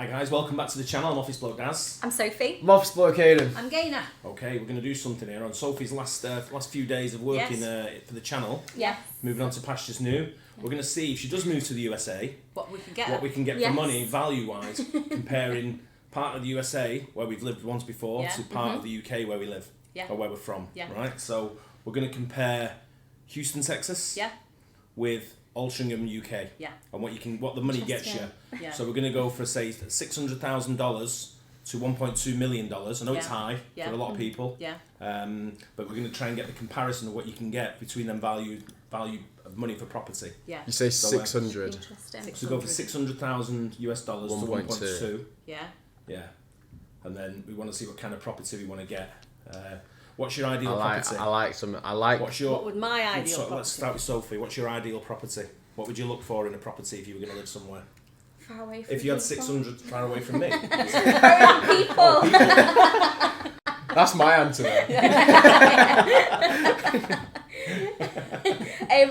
Hi guys, welcome back to the channel. I'm officeblokedaz. I'm Sophie. I'm officeblokedaz. Aidan. I'm Gaynor. Okay, we're going to do something here on Sophie's last few days of working for the channel. Yeah. Moving on to pastures new. We're going to see if she does move to the USA, What we can get. for money, value-wise, comparing part of the USA where we've lived once before to part of the UK where we live, or where we're from. Right. So we're going to compare Houston, Texas, with Altrincham, UK, and what the money gets you. Yeah. So we're going to go for say $600,000 to $1.2 million. I know it's high for a lot of people. Yeah. But we're going to try and get the comparison of what you can get between them value of money for property. Yeah. You say 600. Interesting. So go for $600,000 US to 1.2. Yeah. Yeah. And then we want to see what kind of property we want to get. What's your ideal property? What would my ideal property? Let's start with Sophie. What's your ideal property? What would you look for in a property if you were going to live somewhere? Far away from If you had 600 far away from me. people. That's my answer there.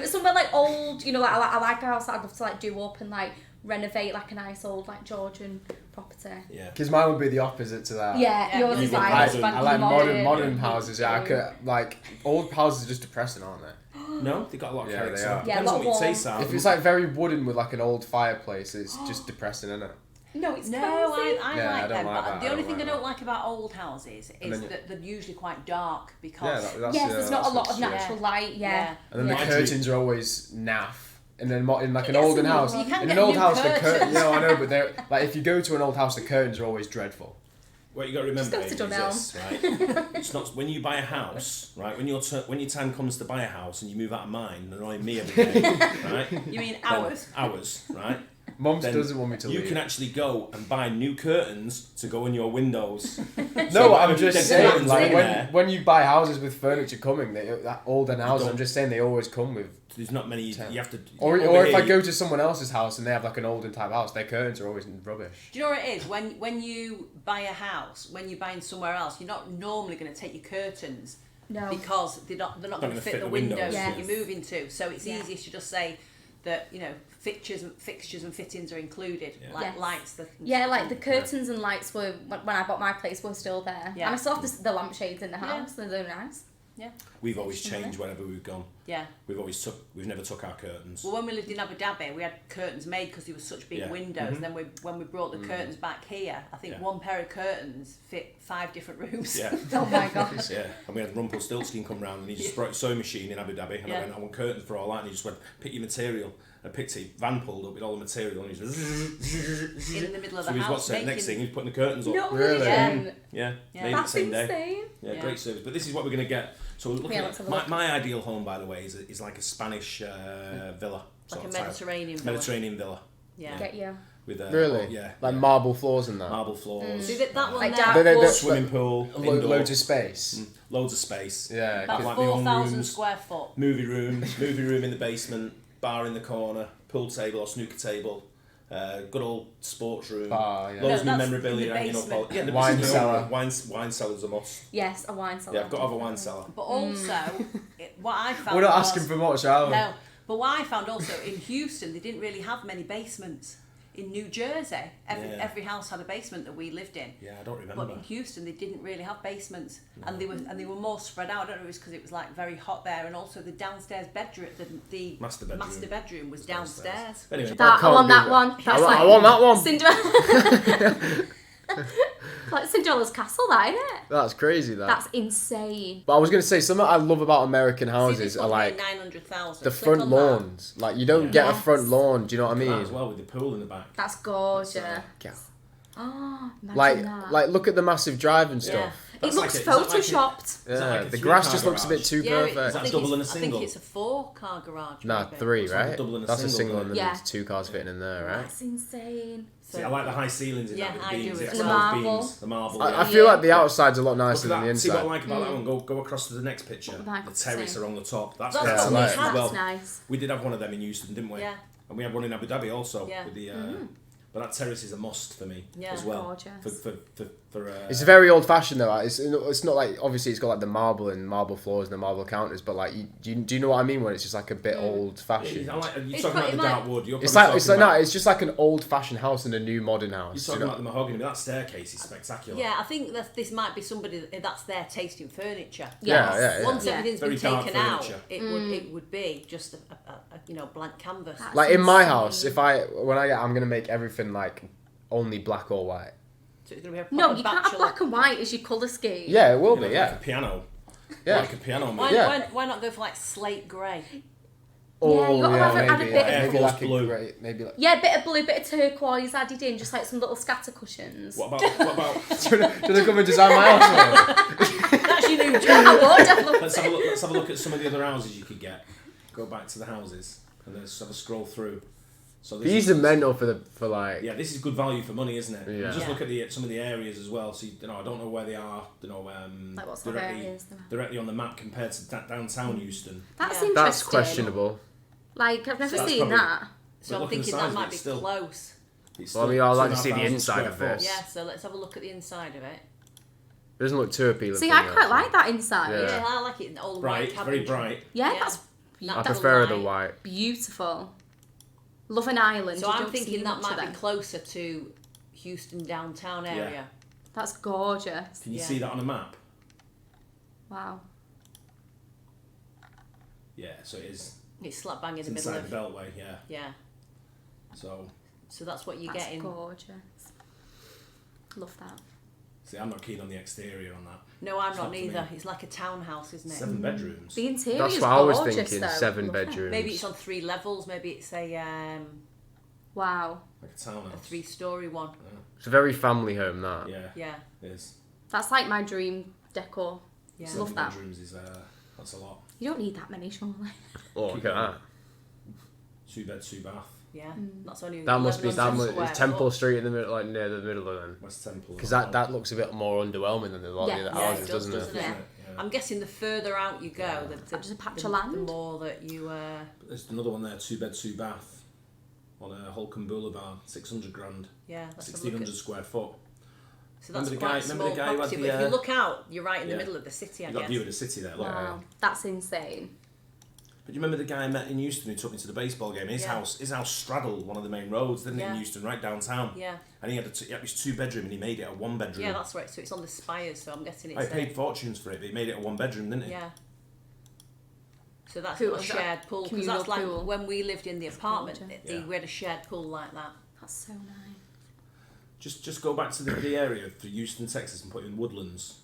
Somewhere like old, like I like a house that I'd love to like do up and like renovate like a nice old like Georgian property. Yeah. Because mine would be the opposite to that. Yeah, yours is like I like modern houses. Yeah, I could old houses are just depressing, aren't they? No, they got a lot of character. They are. Yeah, Depends on what your tastes are. If it's like very wooden with like an old fireplace, it's just depressing, isn't it? No, it's No, cozy. I Yeah, I like don't them. like But that. the only I thing I don't don't like like about old houses is that they're usually quite dark because There's not a lot of true. natural light. Yeah. And then the curtains are always naff. And then in like an Yes, olden and house, you can in get an old new house, the curtains. curtains. I know, but they're like if you go to an old house, the curtains are always dreadful. What you got to remember Just go to is this, right? It's not when you buy a house, right? When your time comes to buy a house and you move out of mine, annoying me every day, right? You mean Then hours? hours, right? Mum Then doesn't want me to leave. You can actually go and buy new curtains to go in your windows. No, I'm just saying, like there, when you buy houses with furniture coming, that olden houses, I'm just saying they always come with. There's not many. You have to. Or if I go to someone else's house and they have like an olden type house, their curtains are always rubbish. Do you know what it is? When you buy a house, when you're buying somewhere else, you're not normally going to take your curtains because they're not going to fit the windows that you're moving to. So it's easiest to just say that fixtures and fittings are included, like lights. Like the curtains and lights were when I bought my place were still there. Yeah. And I still have the lampshades in the house. They're so nice. Yeah. We've always changed whenever we've gone. Yeah. We've never took our curtains. Well, when we lived in Abu Dhabi, we had curtains made because there were such big windows. And then when we brought the curtains back here, I think one pair of curtains fit 5 different rooms. Yeah. Oh my gosh. Yeah. And we had Rumpelstiltskin come round and he just brought a sewing machine in Abu Dhabi and I want curtains for all that and he just went, pick your material. I picked it, van pulled up with all the material and he just in the middle of so the house. What's the next thing? He's putting the curtains up. No, Really? Yeah. Made That's it the same insane. day. Yeah, great service. But this is what we're going to get. So we're looking at my ideal home, by the way, is like a Spanish villa. Like a Mediterranean villa. Mediterranean villa. Yeah. Get you. With Really? Like marble floors and that? Marble floors. See that one Like there? Swimming pool. Loads of space. Loads of space. Yeah. About like my own 4,000 rooms. square foot. Movie room in the basement, bar in the corner, pool table or snooker table, good old sports room, loads of memorabilia hanging up. Yeah, wine cellar. Wine cellar's a must. Yes, a wine cellar. Yeah, I've got to have a wine cellar. But also, what I found We're not asking for much, are we? No, but what I found also, in Houston, they didn't really have many basements. In New Jersey, every house had a basement that we lived in. Yeah, I don't remember. But in Houston, they didn't really have basements, and they were more spread out. I don't know if it was because it was like very hot there, and also the downstairs bedroom, the master bedroom was downstairs. Anyway, I want that one. I want that one. Cinderella. Like Cinderella's castle, that isn't it? That's crazy. That's insane. But I was going to say something I love about American houses are like 900,000. the front lawns. Like you don't get a front lawn. Do you know what I mean? as well with the pool in the back. That's gorgeous. Yeah. Oh, imagine that. Like look at the massive drive and stuff. It looks photoshopped. Yeah, the grass just looks a bit too perfect. Is that double and a I single? think it's a 4-car garage. Nah, maybe. 3, It's like a right? double and a That's a single, single and then yeah. there's 2 cars fitting in there, right? That's insane. See, I like the high ceilings in that with I do beams. as The well. Marble. beams, the marble. I feel like the outside's a lot nicer than the See what I inside. like about that one? Go across to the next picture. Like The terrace same. are on the top. That's That's great. what we like- had. Well, That's nice. we did have one of them in Houston, didn't we? Yeah. And we had one in Abu Dhabi also. Yeah. With the, But that terrace is a must for me as well. Gorgeous. It's very old fashioned though. It's not like, obviously it's got like the marble and marble floors and the marble counters, but like do you know what I mean when it's just like a bit old fashioned? Yeah, you're talking about the dark wood. It's just like an old fashioned house and a new modern house. You're talking about the mahogany, but that staircase is spectacular. Yeah, I think that this might be somebody that's their taste in furniture. Yeah. Once everything's Very been taken out, furniture. it would be just a blank canvas. That's like in my insane. house, I'm gonna make everything like only black or white. So it's gonna be a No, proper you can't have bachelor. black and white as your colour scheme. Yeah, it will be. Like Yeah, a piano. yeah. Like a piano. Why not go for like slate grey? Yeah, you gotta have add a bit of maybe like blue. a grey, maybe like. Yeah, a bit of blue, bit of turquoise added in, just like some little scatter cushions. What about? Do you want to come and design my house? That's your new I job. would, I'd love Let's have a look at some of the other houses you could get. Go back to the houses and let's have a scroll through. So These are mental for like. Yeah, this is good value for money, isn't it? Yeah. Just look at some of the areas as well. So I don't know where they are. like what sort of areas. Directly on the map compared to downtown Houston. That's Yeah. interesting. That's questionable. Like, I've never That's seen probably- that. So But I'm look at the thinking size that of might it be still. close. It's Well, I still mean, I'd like to see the 2,500 inside of square this. foot. Yeah, so let's have a look at the inside of it. It doesn't look too appealing. See, for I me, quite actually. like that inside. Yeah. Yeah, I like it in all Bright, white very cabin. bright. Yeah, Yeah. that's I That prefer the light. white. beautiful. Love an island. So you I'm don't see thinking that much of might be them. closer to Houston downtown area. That's gorgeous. Can you Yeah. see that on a map? Wow. Yeah, so it is. It's slap bang in It's the middle inside of the Beltway. Yeah. yeah. So That's what you're That's getting. gorgeous. Love that. see, I'm not keen on the exterior on that. No, I'm It's not not for neither. me. It's like a townhouse, isn't it? 7 bedrooms. The interior That's is what I was gorgeous, thinking. though. 7 Love it. bedrooms. Maybe it's on 3 levels. Maybe it's a Wow. Like a townhouse. 3-story one. It's a very family home. That. Yeah. Yeah. It is. That's like my dream decor. Yeah. Love 7 that. bedrooms is that's a lot. You don't need that many, surely. Oh, look at that. 2 bed, 2 bath. Yeah. That's only That must be 1100 square is Temple foot. Street in the middle, like near the middle of them. West Temple. Because that looks a bit more underwhelming than a lot of the Yeah. other Yeah, houses, it does, doesn't it? doesn't it? Yeah. I'm guessing the further out you go, Just a patch of the land. more that you. There's another one there, 2 bed, 2 bath, on Holcombe Boulevard, 600 grand, Yeah. Let's have a look 1,600 at. square foot. So that's Remember the quite guy- a small remember the guy who had property, the, but if you uh, look out, you're right in the yeah. middle of the city. I You got a guess. view of the city there. Look. Wow. That's insane. But you remember the guy I met in Houston who took me to the baseball game? His Yeah. house straddled one of the main roads, didn't it, in Yeah. Houston, right downtown. Yeah. And he had his 2 bedroom, and he made it a 1 bedroom. Yeah, that's right. So it's on the spires. So I'm guessing it's. I paid fortunes for it, but he made it a 1 bedroom, didn't he? Yeah. So that's Pool, not a is that shared pool because communal that's like pool? when we lived in the apartment. gorgeous. Yeah. We had a shared pool like that. That's so nice. Just go back to the area for Houston, Texas, and put in Woodlands.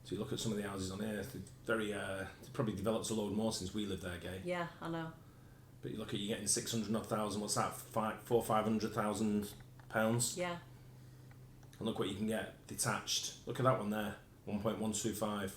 So you look at some of the houses on here. They're very, they've probably developed a load more since we lived there, Gay. Yeah, I know. But you look at you getting 600,000. What's that? 500,000 pounds. Yeah. And look what you can get detached. Look at that one there, 1.125.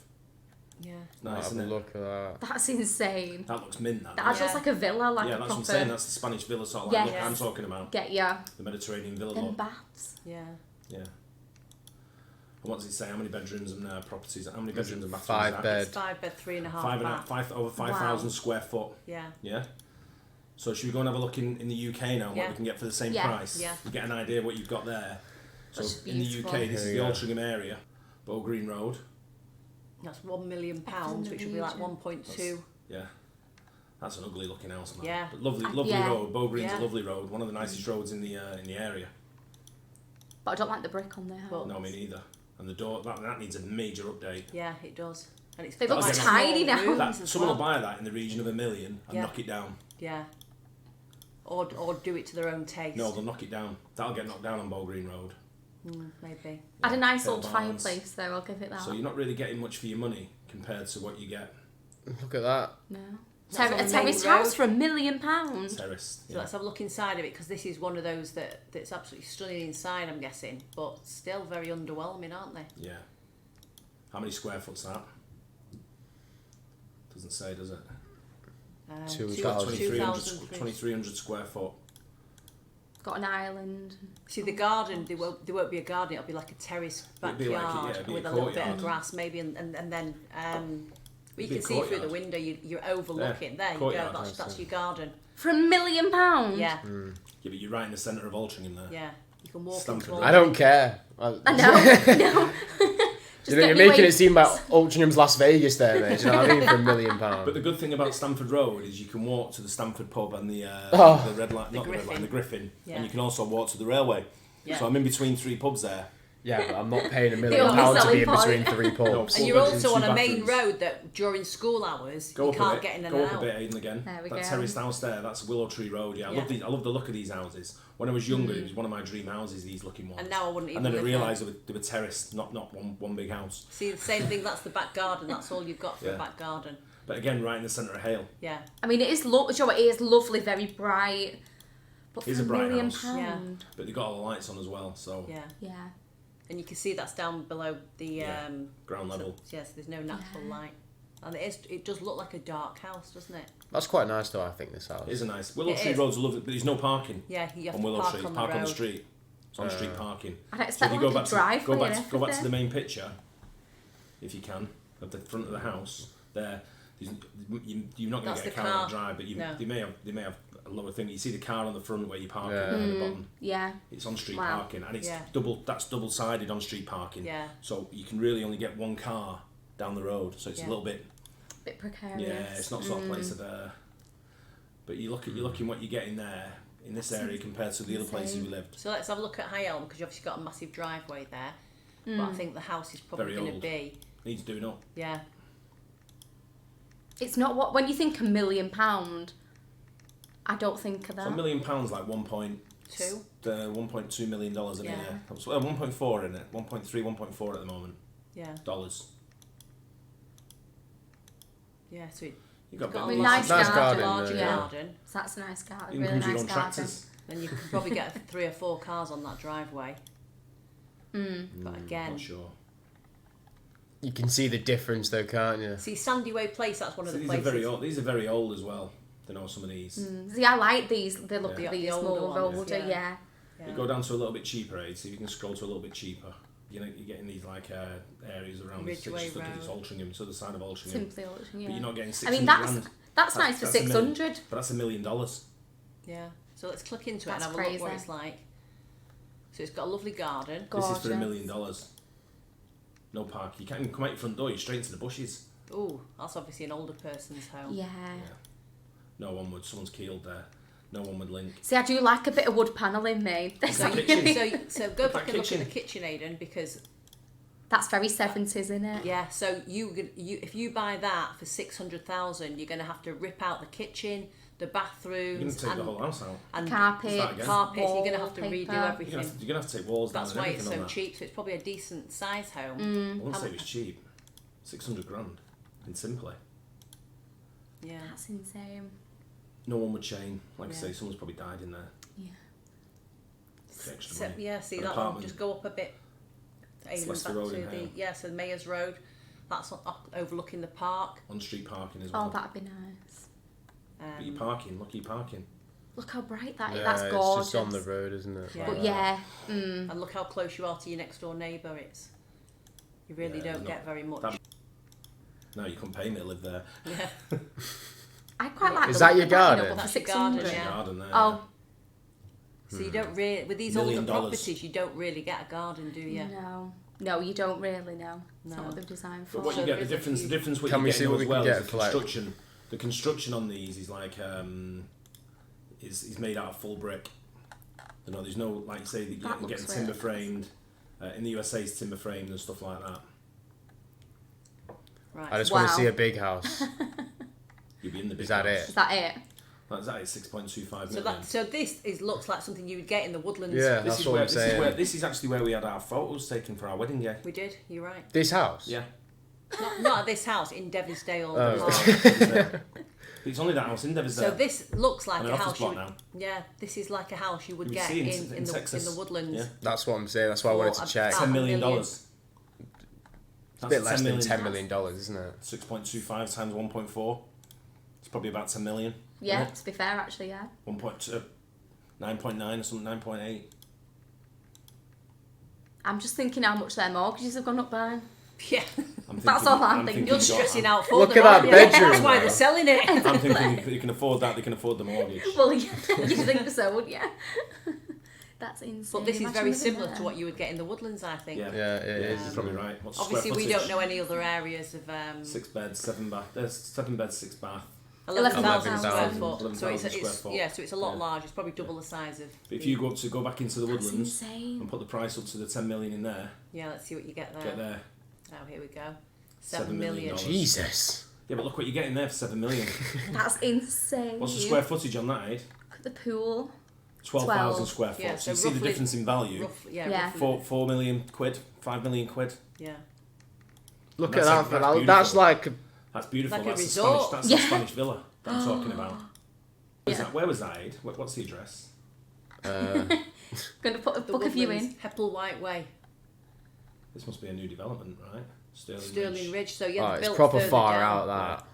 Yeah. Nice, Have isn't a it? look at that. That's insane. That looks mint. That. That looks Yeah. like a villa, like Yeah, a that's proper. what I'm saying. That's the Spanish villa sort of Yeah. like look I'm Yes. talking about. Get ya. The Mediterranean villa Them look. baths. Yeah. Yeah. And what does it say? How many bedrooms and properties? How many bedrooms and bathrooms? 5 is that? bed. It's 5 bed, 3.5 Five bath. over 5,000 square foot. Yeah. Yeah. So should we go and have a look in the UK now? Yeah. What we can get for the same Yeah. price? Yeah. You get an idea what you've got there. So That's in the beautiful. UK, this is Here the we go. Altrincham area, Bow Green Road. That's £1 million, which would be like 1.2. Yeah. That's an ugly looking house, man. Yeah. But lovely Yeah. road. Bow Green's Yeah. a lovely road. One of the nicest roads in the area. But I don't like the brick on their house. But- No, me neither. And the door that needs a major update. Yeah, it does. And it's They got look like tiny small now. rooms That, as someone well. will buy that in the region of $1 million and Yeah. knock it down. Yeah. Or do it to their own taste. No, they'll knock it down. That'll get knocked down on Bow Green Road. Maybe. I had a nice Tail old barns. fireplace though, I'll give it that. So you're not really getting much for your money compared to what you get Look at that. No. That's A on the terraced main house road. for £1 million. terraced. So Yeah. let's have a look inside of it because this is one of those that's absolutely stunning inside, I'm guessing, but still very underwhelming, aren't they? Yeah. How many square foot's that? Doesn't say, does it? 2,000. 2,300 square foot. Got an island. See, the garden, there won't be a garden, it'll be like a terrace It'd be like a- backyard yeah, it'd be a with a little bit courtyard. of grass maybe and then but you It'd be can a see through the courtyard. window, you're overlooking. Yeah, There you courtyard, go, that's your garden. For £1 million? Yeah, Yeah, but you're right in the centre of Altrincham there. yeah. You can walk Stamford into I don't care. I know. No. You're making it seem like Altringham's Las Vegas there, mate. Do you know what I mean? For £1 million. But the good thing about Stamford Road is you can walk to the Stamford pub and the Red Line, not the Red Line, the Griffin, and you can also walk to the railway. Yeah. So I'm in between 3 pubs there. Yeah, but I'm not paying £1 million to be in between 3 pubs. And you're also on a main road that during school hours you can't get in and out. Go up a bit, Aidan, again. That terraced house there, that's Willow Tree Road. Yeah, I love the look of these houses. When I was younger, it was one of my dream houses, these looking ones. And now I wouldn't even. And then I realised they were terraced, not one big house. See, the same thing, that's the back garden, that's all you've got for a back garden. But again, right in the centre of Hale. Yeah. I mean, it is lovely, very bright. But for It's a bright £1 million, house. But they've got all the lights on as well, so... Yeah. And you can see that's down below the... ground level. So, yes, there's no natural light. And it does look like a dark house, doesn't it? That's quite nice though, I think, this house. It is a nice... Willow Tree Road's lovely, but there's no parking. Yeah, you have on to Willow park Tree. on Park the on the road. street. It's on street parking. I'd expect so if like you a driveway go back to the main picture, if you can, of the front of the house, there... You're not going to get a car on the drive, but they may have a lower thing. You see the car on the front where you park at the bottom. Yeah. It's on street parking, and it's double sided on street parking. Yeah. So you can really only get one car down the road. So it's a little bit precarious. Yeah, it's not sort of place of but you're looking what you're getting there in this area compared to the other places we lived. So let's have a look at High Elm, because you've obviously got a massive driveway there. But I think the house is probably going to be... Needs doing up. Yeah. It's not what... When you think £1 million, I don't think of that. So £1 million like 1.2 million dollars in it. Yeah. 1.4 in it. 1.3, 1.4 at the moment. Yeah. Dollars. Yeah, so you've got a nice garden. Larger garden. So that's a nice garden. You can really come nice your own garden. tractors. And you can probably get 3 or 4 cars on that driveway. But again, not sure. You can see the difference though, can't you? See, Sandy Way Place, that's one of the places. These are very old as well. They know some of these. See, I like these. They look at these more older, yeah. You go down to a little bit cheaper, see if you can scroll to a little bit cheper. You're getting these like areas around Ridgeway Road. It's Altrincham, it's the other side of Altrincham. Simply Altrincham, yeah. But you're not getting 600 I mean, that's nice for 600. But that's $1 million. Yeah. So let's click into it and have a look what it's like. So it's got a lovely garden. Gorgeous. This is for $1 million. No park. You can't even come out your front door. You're straight into the bushes. Ooh, that's obviously an older person's home. Yeah. No one would. Someone's keeled there. No one would link. See, I do like a bit of wood panelling, mate. So go back and look at the kitchen, Aidan, because that's very 70s, isn't it? Yeah. So you if you buy that for $600,000, you're going to have to rip out the kitchen, the bathrooms, you're going to take the whole house out, and carpets. You're going to have to redo everything. You're going to have to take walls down. That's why it's so cheap. So it's probably a decent size home. I wouldn't say it was cheap. $600,000 in Simply. Yeah. That's insane. No one would chain. Like I say, someone's probably died in there. Yeah. See that one. Just go up a bit. Leicester Road in Hale. So Mayor's Road. That's overlooking the park. On street parking as well. Oh, that'd be nice. But you're parking. Lucky parking. Look how bright that is. Yeah, that's gorgeous. It's just on the road, isn't it? Yeah. But yeah. And look how close you are to your next door neighbour. You really don't get very much. No, you couldn't pay me to live there. Yeah. I quite like. Is that your garden? For That's 600. your garden there. Oh. So you don't really, with these older properties, you don't really get a garden, do you? No, you don't really know. It's not what they've designed for. But what you get, the difference what Can you we get see what as we well can is get the for construction. The construction on these is like is made out of full brick. You know, there's no, like you say, that you can get timber framed. In the USA, it's timber framed and stuff like that. Right. I just want to see a big house. You'd be in the big Is that house. it? Is that it? That's that. It's 6.25 million. So this looks like something you would get in the Woodlands. Yeah, that's what I'm saying. This is actually where we had our photos taken for our wedding day. We did. You're right. This house? Yeah. Not at this house in Devisdale. It's only that house in Devisdale. So this looks like a house. This is like a house you would get in the Woodlands. Yeah. That's what I'm saying. That's why I wanted to check. $10 million. It's a bit less than $10 million, isn't it? 6.25 times 1.4. It's probably about 10 million. Yeah, to be fair, actually, yeah. 1.2, 9.9 or something, 9.8. I'm just thinking how much their mortgages have gone up by. Yeah. That's all I'm thinking. You're stressing out for Look them. at that bedroom. That's why they're selling it. I'm thinking they can afford that, they can afford the mortgage. Well, yeah, you'd think so, wouldn't you? That's insane. But this is very similar to what you would get in the Woodlands, I think. Yeah, it is. You're probably right. What's obviously, we don't know any other areas of... 6 beds, 7 bath. There's 7 beds, 6 bath. 11,000 square foot. 11,000 So it's square foot. yeah, so it's a lot larger. It's probably double the size of... But if you go back into the Woodlands and put the price up to the 10 million in there... Yeah, let's see what you get there. Get there. Oh, here we go. 7 million. Jesus. Yeah, but look what you're getting there for 7 million. That's insane. What's the square footage on that, Aid? The pool. 12,000 square foot. Yeah, so you see the difference in value. Yeah. 4 million quid, 5 million quid. Yeah. Look at that. That's like... That's beautiful. Like that's a resort. That's a Spanish villa that I'm talking about. Where was that, Aid? What's the address? Going to put a book of you in. Hepplewhite Way. This must be a new development, right? Sterling Ridge. So yeah, it's proper far out that.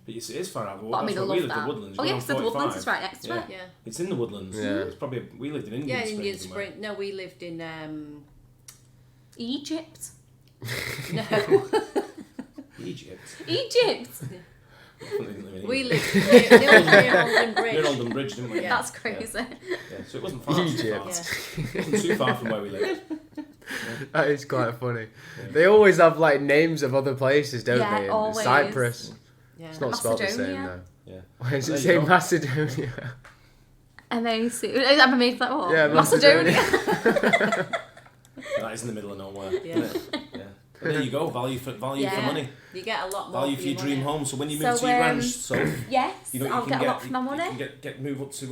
But you see, it is far out. But I mean, I love that. The Woodlands. Oh yes, the Woodlands is right next to it. Yeah. It's in the Woodlands. Yeah. It's probably we lived in Indian Springs. Yeah, Indian Springs. No, we lived in Egypt. No. Egypt. We lived near Oldham Bridge. Near Oldham Bridge, didn't we? Yeah. That's crazy. Yeah, so it wasn't far. Egypt. It wasn't too far from where we lived. That is quite funny. Yeah. They always have like names of other places, don't they? Yeah, always. Cyprus. Yeah. It's not spelled the same though. Yeah. Why does it say Macedonia? Amazing. I'm amazed like what? Yeah, Macedonia. That is in the middle of nowhere. Yeah. Isn't it? Yeah. And there you go. Value for money. You get a lot more. Value for your dream home. So when you move to your ranch, yes, you know, I'll get a lot for my money. You can move up to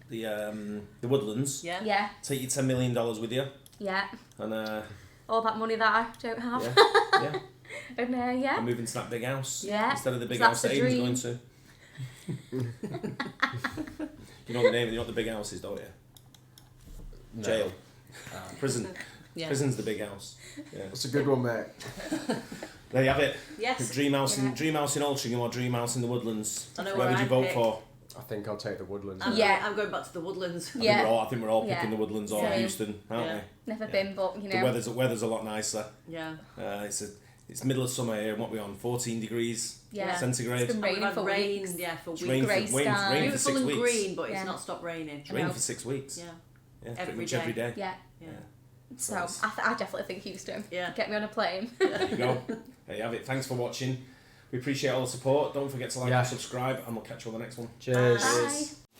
the Woodlands. Yeah. Yeah. Take your $10 million with you. Yeah. And all that money that I don't have. Yeah. And and move into that big house. Yeah. Instead of the big So house that that's Aidan's the going to. You know the name. You know what the big house is, don't you? No. Jail. Prison. Yeah. Prison's the big house. Yeah. That's a good one, mate. There you have it. Yes. Dream house in Altrincham or dream house in the Woodlands. I know where would you vote pick. for? I think I'll take the Woodlands. I'm going back to the Woodlands. I think we're all picking the Woodlands or Houston, aren't we? Never been, but you know. The weather's a lot nicer. Yeah. It's middle of summer here, and what we on 14 degrees centigrade. It's been raining for rain, weeks. Yeah, for weeks. Rain for 6 Beautiful and weeks. green, but it's not stopped raining. It's rained for 6 weeks. Yeah. Pretty much every day. Yeah. So I definitely think Houston. Yeah. Get me on a plane. There you go. There you have it. Thanks for watching. We appreciate all the support. Don't forget to like and subscribe, and we'll catch you on the next one. Cheers. Bye.